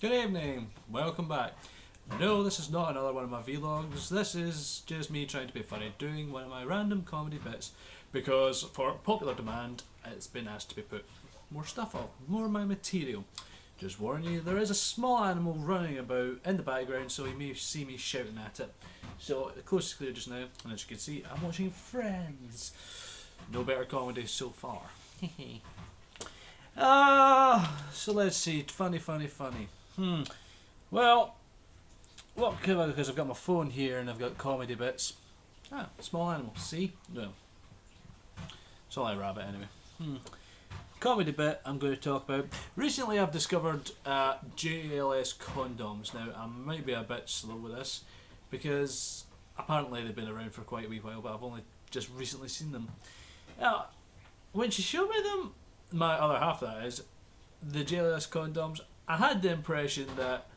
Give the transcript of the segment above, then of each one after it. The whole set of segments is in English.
Good evening, welcome back. No, this is not another one of my vlogs, this is just me trying to be funny, doing one of my random comedy bits, because for popular demand, it's been asked to be put more stuff up, more of my material. Just warn you, there is a small animal running about in the background, so you may see me shouting at it. So, the coast is clear just now, and as you can see, I'm watching Friends. No better comedy so far. So let's see, funny. Well, what could I, because I've got my phone here and I've got comedy bits. Small animal, see? No. It's all like rabbit anyway. Comedy bit I'm going to talk about. Recently I've discovered JLS condoms. Now, I might be a bit slow with this, because apparently they've been around for quite a wee while, but I've only just recently seen them. When she showed me them, my other half that is, the JLS condoms, I had the impression that,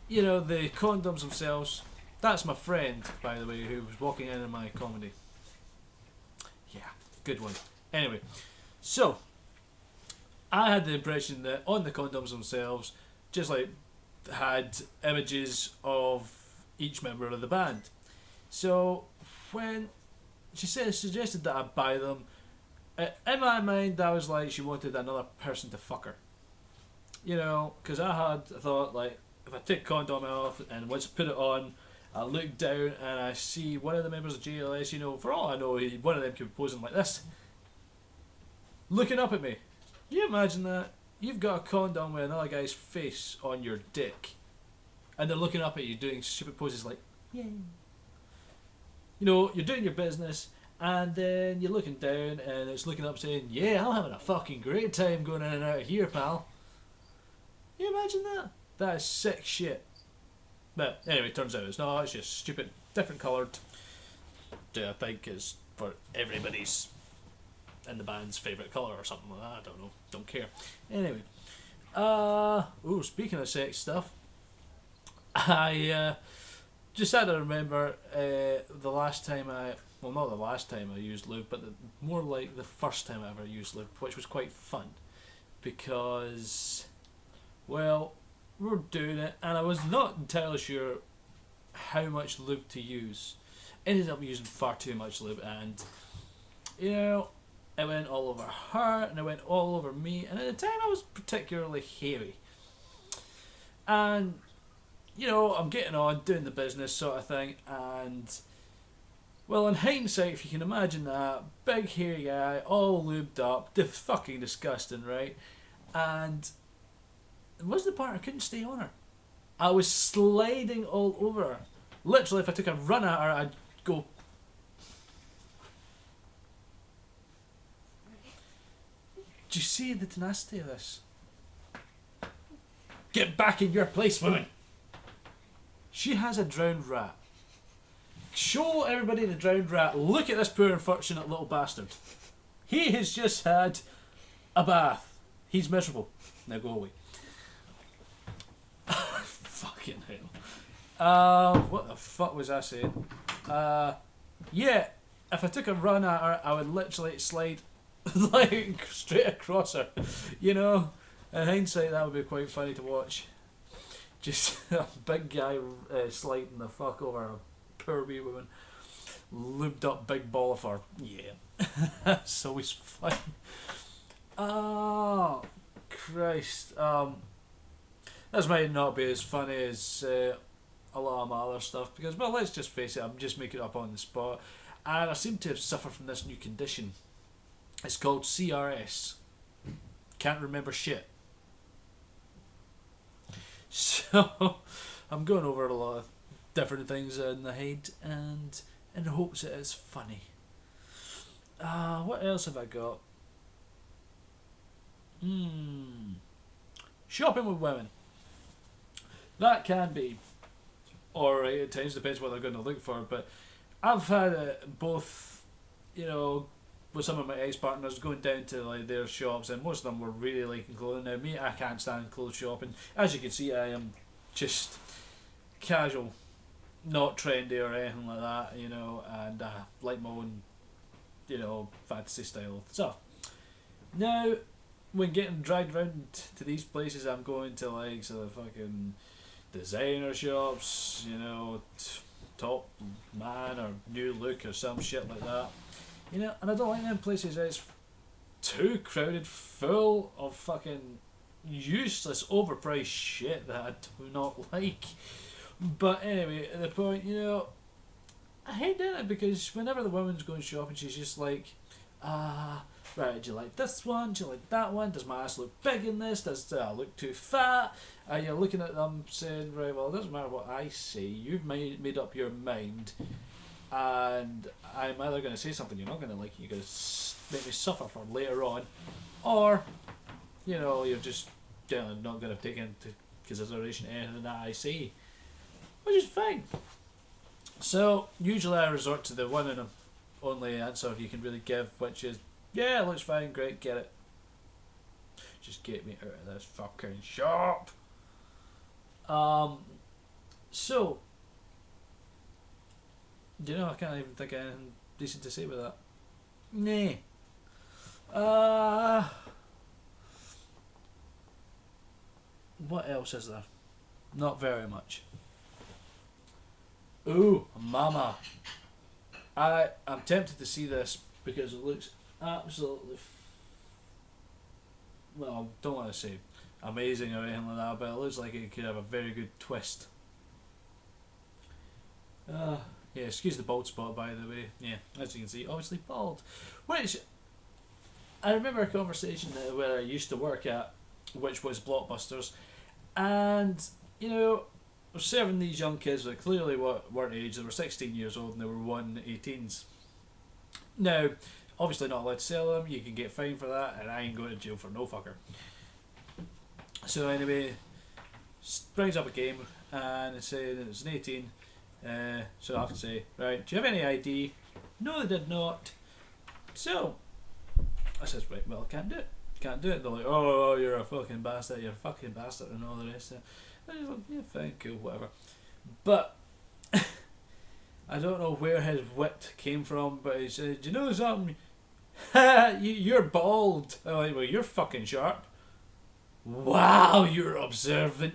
you know, the condoms themselves, that's my friend, by the way, who was walking in my comedy. Yeah, good one. Anyway, so, I had the impression that on the condoms themselves, just like, had images of each member of the band. So, when she suggested that I buy them, in my mind, I was like, she wanted another person to fuck her. You know, because I thought, like, if I take condom off and once I put it on, I look down and I see one of the members of JLS, you know, for all I know, one of them could be posing like this, looking up at me. Can you imagine that? You've got a condom with another guy's face on your dick, and they're looking up at you doing stupid poses like, yeah. You know, you're doing your business, and then you're looking down and it's looking up saying, yeah, I'm having a fucking great time going in and out of here, pal. Can you imagine that? That is sick shit. But anyway, turns out it's not, it's just stupid, different coloured. I think is for everybody's in the band's favourite colour or something like that, I don't know, don't care. Anyway, speaking of sex stuff, I just had to remember the last time well, not the last time I used lube, but more like the first time I ever used lube, which was quite fun, because, well, we were doing it, and I was not entirely sure how much lube to use. Ended up using far too much lube, and, you know, it went all over her, and it went all over me, and at the time I was particularly hairy. And, you know, I'm getting on, doing the business sort of thing, and, well, in hindsight, if you can imagine that, big hairy guy, all lubed up, fucking disgusting, right? And was the part I couldn't stay on her. I was sliding all over her. Literally, if I took a run at her, I'd go. Do you see the tenacity of this? Get back in your place, woman! She has a drowned rat. Show everybody the drowned rat. Look at this poor unfortunate little bastard. He has just had a bath. He's miserable. Now go away. Fucking hell. What the fuck was I saying? Yeah, if I took a run at her, I would literally slide like straight across her. You know, in hindsight, that would be quite funny to watch. Just a big guy sliding the fuck over a poor wee woman. Lubed up big ball of her. Yeah. It's always fun. Oh, Christ. This might not be as funny as a lot of my other stuff, because, well, let's just face it, I'm just making it up on the spot, and I seem to have suffered from this new condition. It's called CRS. Can't remember shit. So, I'm going over a lot of different things in the head, and in hopes it is funny. What else have I got? Shopping with women. That can be alright at times, depends what they're going to look for, but I've had it both, you know, with some of my ex-partners going down to like their shops, and most of them were really liking clothing. Now me, I can't stand clothes shopping. As you can see, I am just casual, not trendy or anything like that, you know, and like my own, you know, fantasy style stuff. Now, when getting dragged around to these places, I'm going to like sort of fucking designer shops, you know, Top Man or New Look or some shit like that. You know, and I don't like them places. It's too crowded, full of fucking useless, overpriced shit that I do not like. But anyway, at the point, you know, I hate doing it because whenever the woman's going shopping, she's just like, right, do you like this one? Do you like that one? Does my ass look big in this? Does I look too fat? And you're looking at them saying, right, well, it doesn't matter what I say. You've made up your mind. And I'm either going to say something you're not going to like, you're going to make me suffer for later on. Or, you know, you're just not going to take into consideration anything that I say. Which is fine. So, usually I resort to the one and only answer you can really give, which is, yeah, it looks fine, great, get it. Just get me out of this fucking shop. So, you know, I can't even think of anything decent to say with that. Nah. What else is there? Not very much. Ooh, mama. I'm tempted to see this because it looks absolutely well, I don't want to say amazing or anything like that, but it looks like it could have a very good twist. Yeah, excuse the bald spot, by the way. Yeah, as you can see, obviously bald. Which, I remember a conversation where I used to work at, which was Blockbusters, and, you know, I was serving these young kids that clearly weren't age. They were 16 years old and they were 18s. Now, obviously not allowed to sell them, you can get fined for that, and I ain't going to jail for no fucker. So anyway, brings up a game, and it's saying it was an 18, so I have to say, right, do you have any ID? No, they did not. So, I says, right, well, can't do it. Can't do it. They're like, oh, you're a fucking bastard, and all the rest of it. And he's like, yeah, fine, cool, whatever. But, I don't know where his wit came from, but he said, do you know something? You're bald. I'm like, well, you're fucking sharp. Wow, you're observant.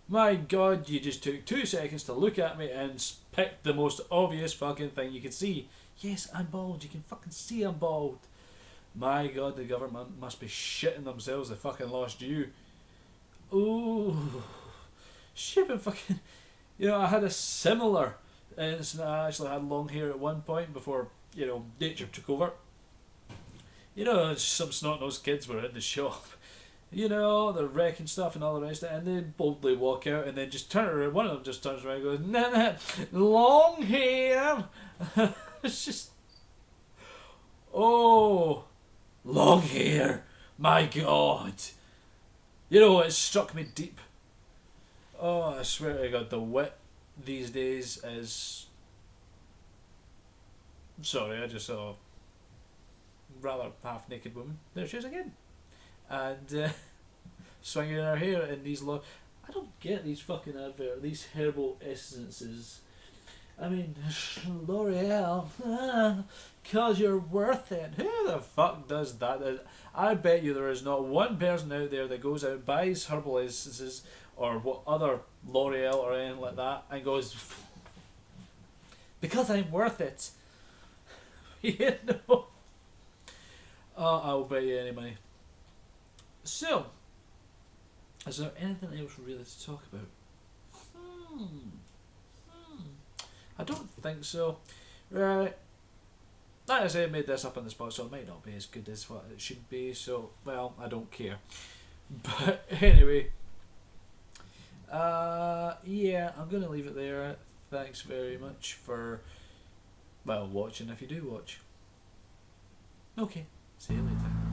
My god, you just took 2 seconds to look at me and picked the most obvious fucking thing you could see. Yes, I'm bald. You can fucking see I'm bald. My god, the government must be shitting themselves. They fucking lost you. Ooh. Shit, but fucking... You know, I had a similar incident. I actually had long hair at one point before, you know, nature took over. You know, some snot-nosed kids were in the shop. You know, they're wrecking stuff and all the rest of it, and they boldly walk out and then just turn around. One of them just turns around and goes, nah, long hair. It's just, oh, long hair. My god. You know, it struck me deep. Oh, I swear to God, the wit these days is... Sorry, I just saw a rather half-naked woman. There she is again. And swinging her hair in these I don't get these fucking adverts, these herbal essences. I mean, L'Oreal, cause you're worth it. Who the fuck does that? I bet you there is not one person out there that goes out and buys herbal essences or what other L'Oreal or anything like that and goes, because I'm worth it. You know? Oh, I'll bet you any money. So, is there anything else really to talk about? I don't think so. Right. Like I say, I made this up on the spot, so it might not be as good as what it should be, so, well, I don't care. But, anyway. Yeah, I'm going to leave it there. Thanks very much for, well, watching if you do watch. Okay, see you later.